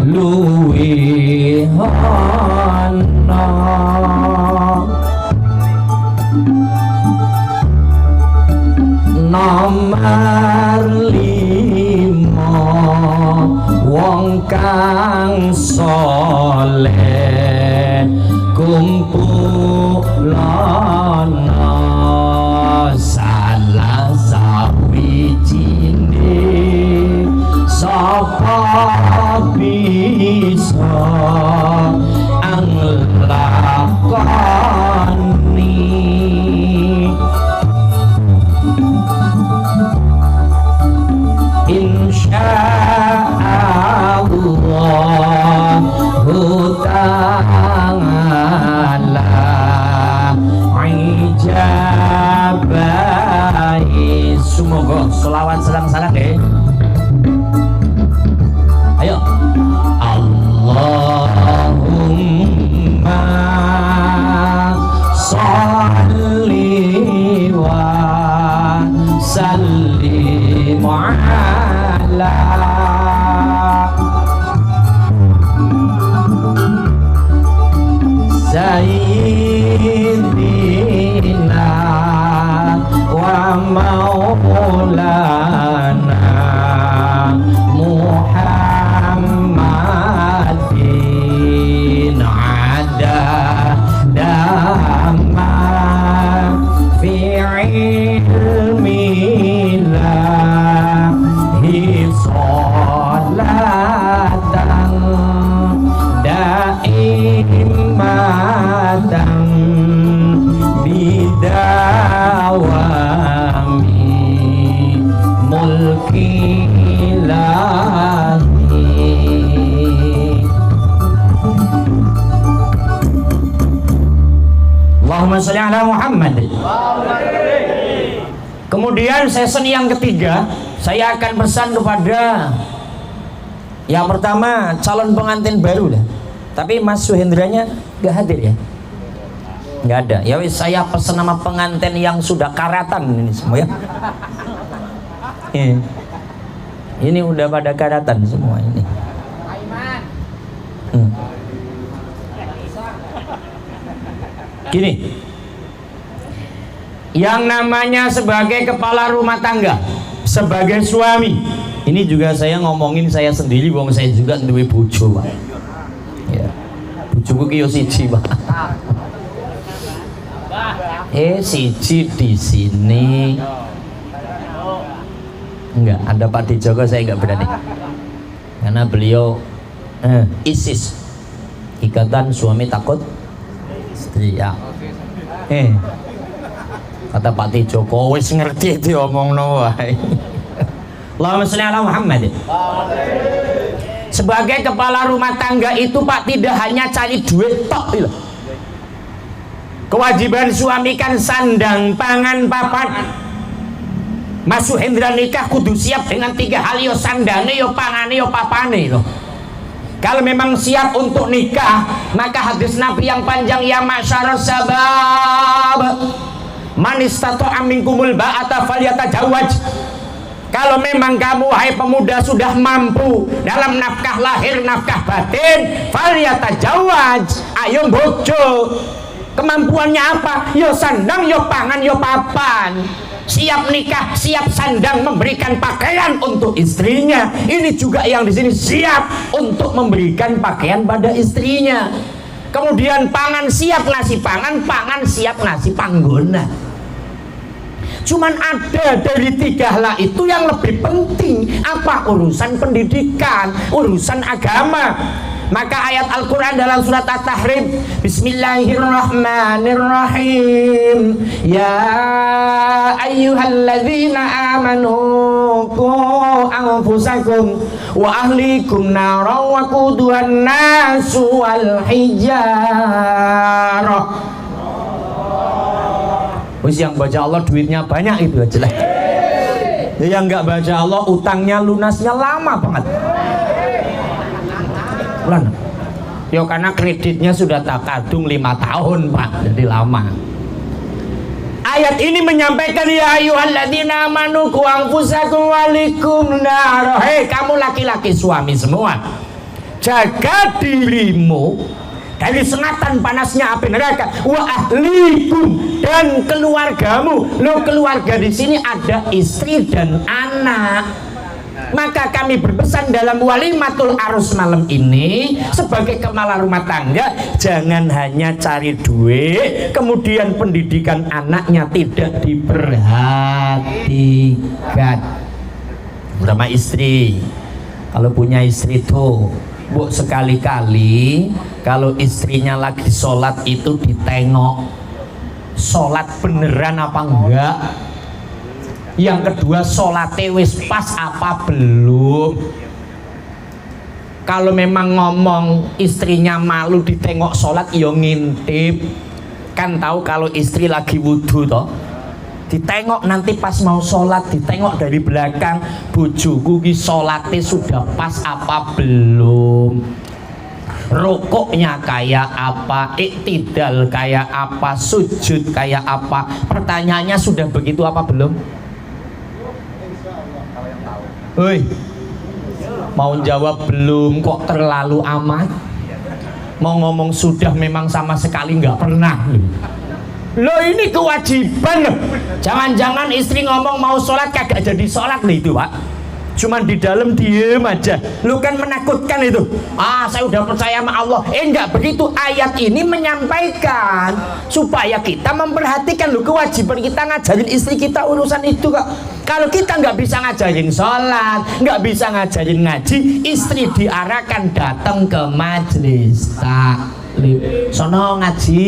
luwih ana. Nomor lima wong kang saleh kumpulana salah sawijine sapa bisa anglakoni. Insyaallahu ta'ala ijabai. Semoga selawat sedang-sedang deh. Ayo. Allahumma sholli wa sallim ala sayyidina wa maulana Muhammadin ada dama fi ilmillahi sholatan daimatan bidawami mulki ilahi. Allahumma sholli ala Muhammad. Kemudian season yang ketiga saya akan pesan kepada yang pertama calon pengantin baru dah. Tapi Mas Suhendranya nggak hadir ya? Nggak ada. Ya wis, saya pesan nama pengantin yang sudah karatan ini semua ya. Ini udah pada karatan semua ini. Gini, yang namanya sebagai kepala rumah tangga, sebagai suami, ini juga saya ngomongin saya sendiri, wong saya juga duwe bojo, Pak. Ya. Bojoku ki yo siji, Pak. Siji di sini. Enggak, ada Pak Dijoko saya enggak berani. Karena beliau ISIS. Ikatan suami takut istri ya. Kata Pak Dijoko wis ngerti diomongno wae. Allahumma sholli ala Muhammad. Sebagai kepala rumah tangga itu Pak tidak hanya cari duit tok. Kewajiban suami kan sandang, pangan, papan. Masuk hendra nikah kudu siap dengan 3 hal, yo sandane, yo pangane, yo papane loh. Kalau memang siap untuk nikah, maka hadis Nabi yang panjang, ya masyarus sabab man istata'a minkumul ba'ata falyatajawwaj. Kalau memang kamu hai pemuda sudah mampu dalam nafkah lahir, nafkah batin, falyatajawwaj, ayo bojo. Kemampuannya apa? Yo sandang, yo pangan, yo papan. Siap nikah, siap sandang, memberikan pakaian untuk istrinya. Ini juga yang di sini siap untuk memberikan pakaian pada istrinya. Kemudian pangan, siap ngasih pangan, pangan siap ngasih panggona. Cuman ada dari 3 hal itu yang lebih penting. Apa? Urusan pendidikan, urusan agama. Maka ayat Al-Quran dalam surat At-Tahrim, Bismillahirrahmanirrahim, ya ayyuhalladzina amanu qu anfusakum wa ahlikum naran wa quduhan nasu wal hijarah. Wis yang baca Allah duitnya banyak itu aja lah. Yang nggak baca Allah utangnya lunasnya lama banget. Yo karena kreditnya sudah tak kadung 5 tahun Pak, jadi lama. Ayat ini menyampaikan ya ayyuhalladzina amanu qu anfusakum wa ahlikum nar. Hei kamu laki-laki suami semua, jaga dirimu dari sengatan panasnya api neraka, wa ahlikum, dan keluargamu. Lo keluarga di sini ada istri dan anak. Maka kami berpesan dalam walimatul arus malam ini sebagai kepala rumah tangga, jangan hanya cari duit kemudian pendidikan anaknya tidak diperhatikan. Sama istri, kalau punya istri tuh bu, sekali-kali kalau istrinya lagi sholat itu ditengok sholat beneran apa enggak. Yang kedua, sholatnya wis pas apa belum. Kalau memang ngomong istrinya malu ditengok sholat, yo ngintip. Kan tahu kalau istri lagi wudhu toh, ditengok nanti pas mau sholat, ditengok dari belakang, bojoku ki sholatnya sudah pas apa belum, rukuknya kayak apa, iktidal kayak apa, sujud kayak apa. Pertanyaannya sudah begitu apa belum? Hei, mau jawab belum kok terlalu amat. Mau ngomong sudah memang sama sekali nggak pernah. Loh ini kewajiban. Jangan-jangan istri ngomong mau sholat kagak jadi sholat nih itu Pak. Cuman di dalam diem aja. Lu kan menakutkan itu. Saya udah percaya sama Allah. Enggak begitu. Ayat ini menyampaikan supaya kita memperhatikan lu kewajiban kita ngajarin istri kita urusan itu kok. Kalau kita nggak bisa ngajarin sholat, nggak bisa ngajarin ngaji, istri diarahkan datang ke majelis taklim. Sono ngaji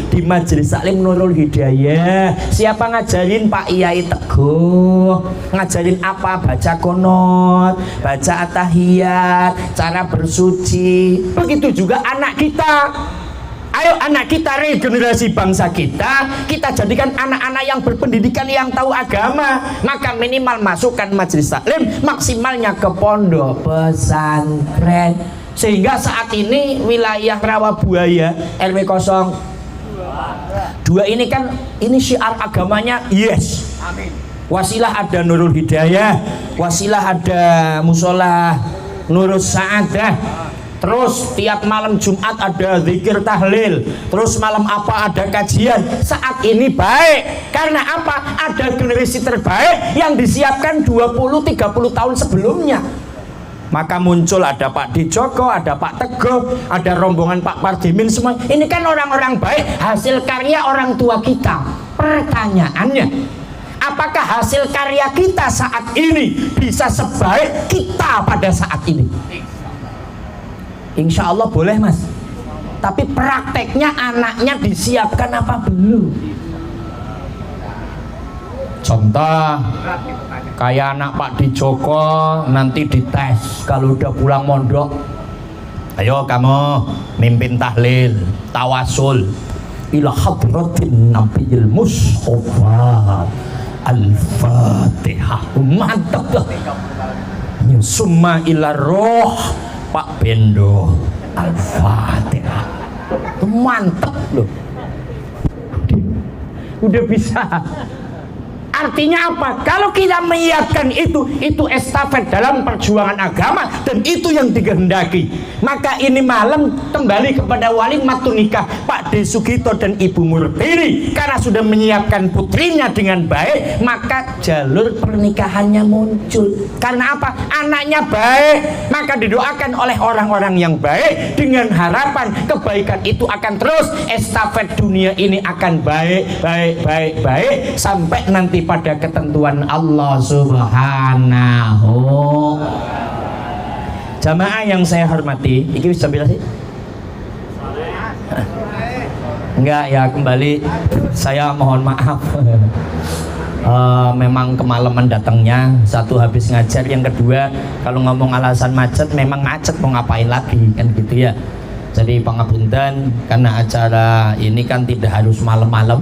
di majelis taklim Nurul Hidayah. Siapa ngajarin? Pak Iyai Teguh. Ngajarin apa? Baca kunut, baca at-tahiyat, cara bersuci. Begitu juga anak kita. Ayo anak kita, regenerasi bangsa kita jadikan anak-anak yang berpendidikan, yang tahu agama. Maka minimal masukkan majelis taklim, maksimalnya ke pondok pesantren. Sehingga saat ini wilayah Rawabuaya RW 02 ini kan ini syiar agamanya yes. Wasilah ada Nurul Hidayah, wasilah ada musola Nurul Sa'adah. terus tiap malam Jumat ada zikir tahlil, terus malam apa ada kajian. Saat ini baik karena apa? Ada generasi terbaik yang disiapkan 20-30 tahun sebelumnya. Maka muncul ada Pak Dijoko, ada Pak Teguh, ada rombongan Pak Pardimin, semua ini kan orang-orang baik, hasil karya orang tua kita. Pertanyaannya, apakah hasil karya kita saat ini bisa sebaik kita pada saat ini? Insya Allah boleh mas, tapi prakteknya anaknya disiapkan apa belum? Contoh kayak anak Pak Dijoko nanti dites kalau udah pulang mondok, ayo kamu mimpin tahlil tawasul ila hadratin nabiyil mustofa al-fatihah, mantap dah. Summa ila roh Pak Bendo al-fatihah, mantap loh, udah bisa. Artinya apa? Kalau kita menyiapkan itu estafet dalam perjuangan agama, dan itu yang dikehendaki. Maka ini malam kembali kepada walimatun nikah Pak De Sugito dan Ibu Murtini, karena sudah menyiapkan putrinya dengan baik, maka jalur pernikahannya muncul. Karena apa? Anaknya baik, maka didoakan oleh orang-orang yang baik dengan harapan kebaikan itu akan terus, estafet dunia ini akan baik sampai nanti pada ketentuan Allah Subhanahu. Jamaah yang saya hormati, ini bisa bilang sih? Enggak ya, kembali saya mohon maaf. Memang kemalaman datangnya, satu habis ngajar, yang kedua kalau ngomong alasan macet, memang macet, mau ngapain lagi kan gitu ya. Jadi pangapunten, karena acara ini kan tidak harus malam-malam,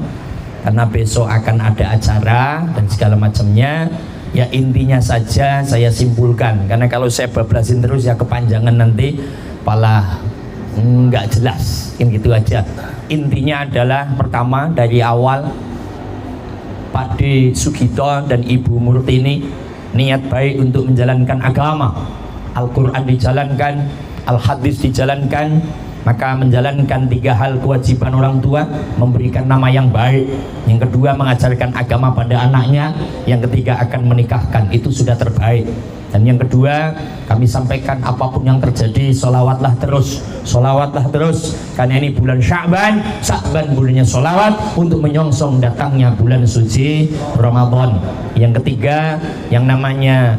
karena besok akan ada acara dan segala macamnya. Ya intinya saja saya simpulkan, karena kalau saya bablasin terus ya kepanjangan, nanti malah nggak jelas, kan gitu aja. Intinya adalah pertama, dari awal Pak De Sugito dan Ibu Murtini niat baik untuk menjalankan agama, Al-Quran dijalankan, Al-Hadis dijalankan. Maka menjalankan 3 hal kewajiban orang tua, memberikan nama yang baik, yang kedua mengajarkan agama pada anaknya, yang ketiga akan menikahkan, itu sudah terbaik. Dan yang kedua kami sampaikan, apapun yang terjadi sholawatlah terus, karena ini bulan Sya'ban bulannya sholawat untuk menyongsong datangnya bulan suci Ramadan. Yang ketiga, yang namanya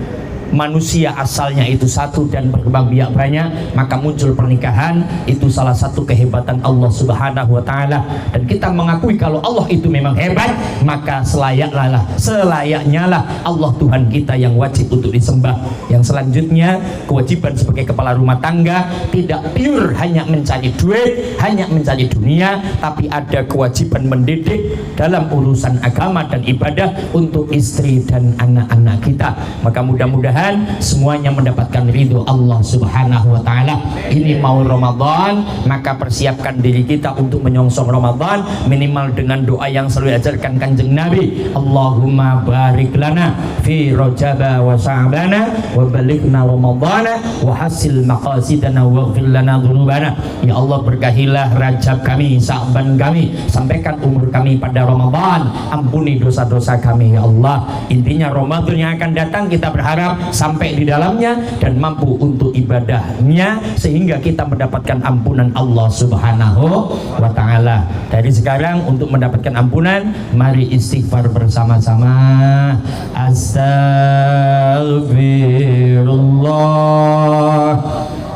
manusia asalnya itu satu dan berkembang biak banyak, maka muncul pernikahan, itu salah satu kehebatan Allah Subhanahu wa ta'ala. Dan kita mengakui kalau Allah itu memang hebat, maka selayaknya lah Allah Tuhan kita yang wajib untuk disembah. Yang selanjutnya, kewajiban sebagai kepala rumah tangga tidak pure hanya mencari duit, hanya mencari dunia, tapi ada kewajiban mendidik dalam urusan agama dan ibadah untuk istri dan anak-anak kita. Maka mudah-mudahan semuanya mendapatkan ridho Allah Subhanahu wa ta'ala. Ini mau Ramadan, maka persiapkan diri kita untuk menyongsong Ramadan minimal dengan doa yang selalu diajarkan Kanjeng Nabi. Allahumma barik lana fi Rajaba wa Sya'bana wa balighna Ramadana wa hasil maqasidana wa ghfir lana dhunubana. Ya Allah, berkahilah Rajab kami, Sya'ban kami, sampaikan umur kami pada Ramadan, ampuni dosa-dosa kami ya Allah. Intinya Ramadan yang akan datang kita berharap sampai di dalamnya dan mampu untuk ibadahnya, sehingga kita mendapatkan ampunan Allah Subhanahu wa ta'ala. Dari sekarang untuk mendapatkan ampunan, mari istighfar bersama-sama. Astaghfirullah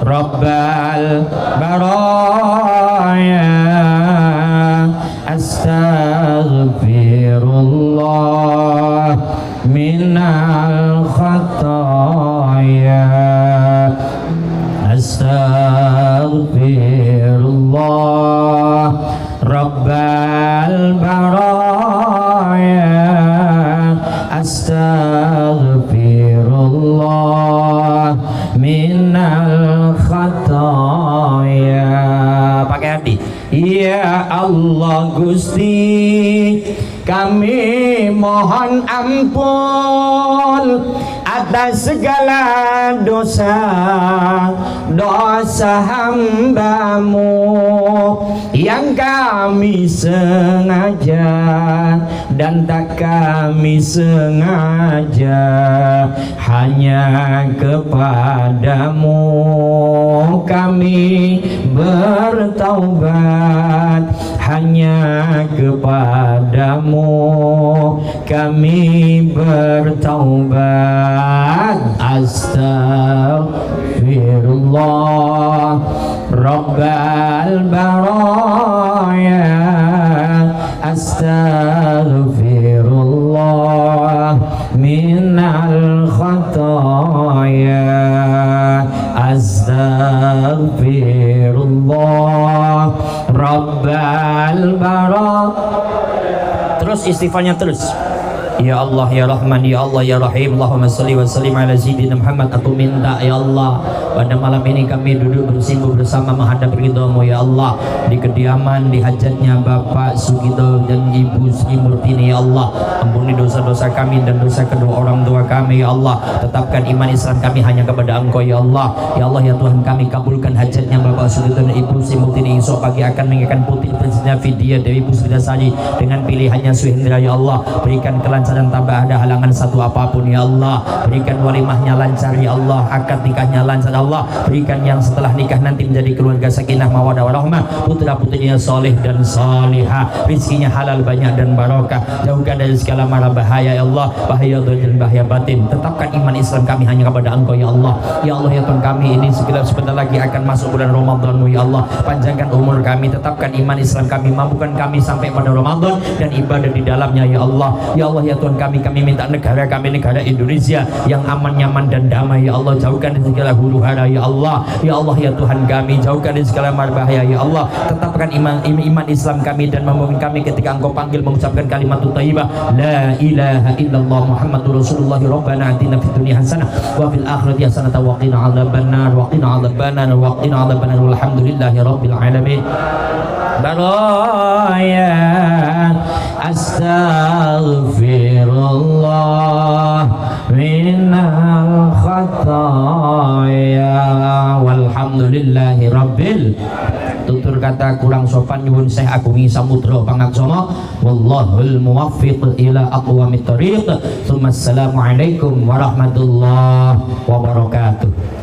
Rabbal baraya, astaghfirullah minal khataya, astaghfirullah Rabbal baraya, astaghfirullah minal khataya. Pakai hati. Ya Allah Gusti, kami mohon ampun atas segala dosa hamba-Mu yang kami sengaja dan tak kami sengaja, hanya kepadamu kami bertaubat, hanya kepadamu kami bertaubat. Astaghfirullah Rabbal baraya, astaghfirullah minal khataya, astaghfirullah Rabbal baraya. Terus istighfarnya terus. Ya Allah ya Rahman ya Allah ya Rahim, Allahumma salli wa sallim ala sayyidina Muhammad. Aku minta ya Allah, pada malam ini kami duduk bersimpuh bersama menghadap ridha-Mu ya Allah, di kediaman, di hajatnya Bapak Sugito dan Ibu Sri Murtini ya Allah. Ampuni dosa-dosa kami dan dosa kedua orang tua kami ya Allah. Tetapkan iman Islam kami hanya kepada Engkau ya Allah. Ya Allah ya Tuhan kami, kabulkan hajatnya Bapak Sugito dan Ibu Sri Murtini. Esok pagi akan mengingatkan putih Prinsesnya Vidya Dewi Pusdasari dengan pilihannya Suhendra ya Allah. Berikan kelancaran, tak ada halangan satu apapun ya Allah. Berikan walimahnya lancar ya Allah, akad nikahnya lancar ya Allah. Berikan yang setelah nikah nanti menjadi keluarga sakinah mawadah warahmah, putra putrinya soleh dan solihah, rizkinya halal banyak dan barokah, jauhkan dari segala mara bahaya ya Allah, bahaya zahir dan bahaya batin. Tetapkan iman Islam kami hanya kepada Engkau ya Allah. Ya Allah ya Tuhan kami, ini sebentar lagi akan masuk bulan Ramadan-Mu ya Allah. Panjangkan umur kami, tetapkan iman Islam kami, mampukan kami sampai pada Ramadan dan ibadah di dalamnya ya Allah. Ya Allah ya Tuhan kami minta negara kami, negara Indonesia yang aman, nyaman dan damai ya Allah. Jauhkan dari segala huru hara ya Allah. Ya Allah ya Tuhan kami, jauhkan dari segala marbahaya ya Allah. Tetapkan iman Islam kami dan membangun kami ketika Engkau panggil mengucapkan kalimat thayyibah la ilaha illallah Muhammadur Rasulullah. Rabbana atina fid dunya hasanah wa fil akhirati hasanah wa qina adzabannar wa qina adzabannar wa qina adzabannar. Walhamdulillahi rabbil alamin. Baraya astaghfirullah minal khataya walhamdulillahi rabbil. Tutur kata kurang sopan nyuwun Syekh Agungi Samudra Pangaksana. Wallahul muwaffiq ila aqwamit thoriq. Assalamualaikum warahmatullahi wabarakatuh.